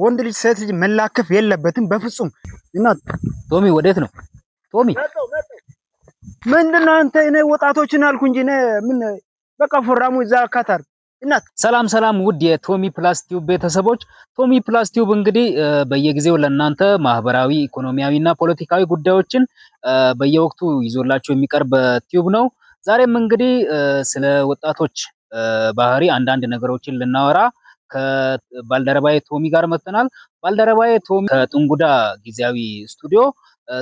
ወንድ ልጅ ሴት ልጅ መላከፍ የለበትም በፍጹም። እናት ቶሚ ወዴት ነው? ቶሚ ምንድነው አንተ? እኔ ወጣቶችን አልኩ እንጂ እኔ ምን በቃ ፎራሙ እዛ ካታር። እናት ሰላም ውድ የቶሚ ፕላስ ቲዩብ ቤተሰቦች፣ ቶሚ ፕላስ ቲዩብ እንግዲህ በየጊዜው ለእናንተ ማህበራዊ ኢኮኖሚያዊና ፖለቲካዊ ጉዳዮችን በየወቅቱ ይዞላችሁ የሚቀርብ ቲዩብ ነው። ዛሬም እንግዲህ ስለ ወጣቶች ባህሪ አንዳንድ ነገሮችን ልናወራ ከባልደረባዬ ቶሚ ጋር መጥተናል። ባልደረባዬ ቶሚ ከጥንጉዳ ጊዜያዊ ስቱዲዮ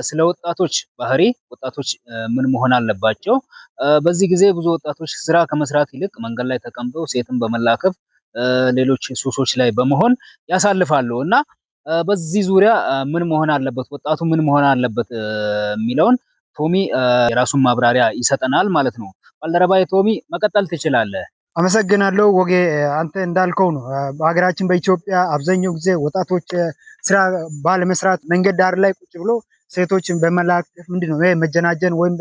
ስለ ወጣቶች ባህሪ፣ ወጣቶች ምን መሆን አለባቸው፣ በዚህ ጊዜ ብዙ ወጣቶች ስራ ከመስራት ይልቅ መንገድ ላይ ተቀምጠው ሴትን በመላከፍ ሌሎች ሱሶች ላይ በመሆን ያሳልፋሉ እና በዚህ ዙሪያ ምን መሆን አለበት፣ ወጣቱ ምን መሆን አለበት የሚለውን ቶሚ የራሱን ማብራሪያ ይሰጠናል ማለት ነው። ባልደረባዬ ቶሚ መቀጠል ትችላለህ። አመሰግናለሁ ወጌ። አንተ እንዳልከው ነው በሀገራችን በኢትዮጵያ አብዛኛው ጊዜ ወጣቶች ስራ ባለመስራት መንገድ ዳር ላይ ቁጭ ብሎ ሴቶችን በመላክ ምንድነው መጀናጀን ወይም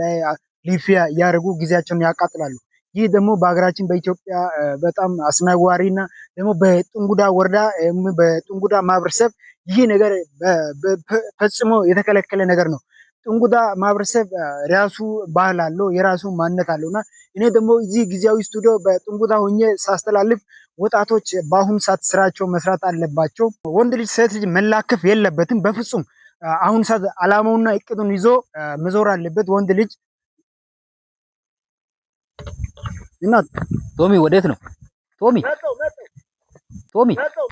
ሊፊያ እያደረጉ ጊዜያቸውን ያቃጥላሉ። ይህ ደግሞ በሀገራችን በኢትዮጵያ በጣም አስነዋሪና ደግሞ በጥንጉዳ ወረዳ በጥንጉዳ ማህበረሰብ ይህ ነገር ፈጽሞ የተከለከለ ነገር ነው። ጥንጉዳ ማህበረሰብ የራሱ ባህል አለው፣ የራሱ ማንነት አለውና እኔ ደግሞ እዚህ ጊዜያዊ ስቱዲዮ በጥንጉዳ ሆኜ ሳስተላልፍ ወጣቶች በአሁኑ ሰዓት ስራቸው መስራት አለባቸው። ወንድ ልጅ ሴት ልጅ መላከፍ የለበትም በፍጹም። አሁን ሰዓት አላማውና እቅዱን ይዞ መዞር አለበት ወንድ ልጅ። እናት ቶሚ ወዴት ነው? ቶሚ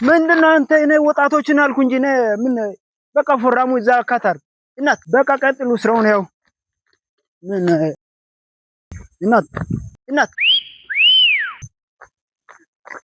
ምንድነው አንተ? እኔ ወጣቶችን አልኩ እንጂ እኔ ምን በቃ ፎራሙ እዛ ካታር። እናት በቃ ቀጥሉ ስራውን። ያው ምን እናት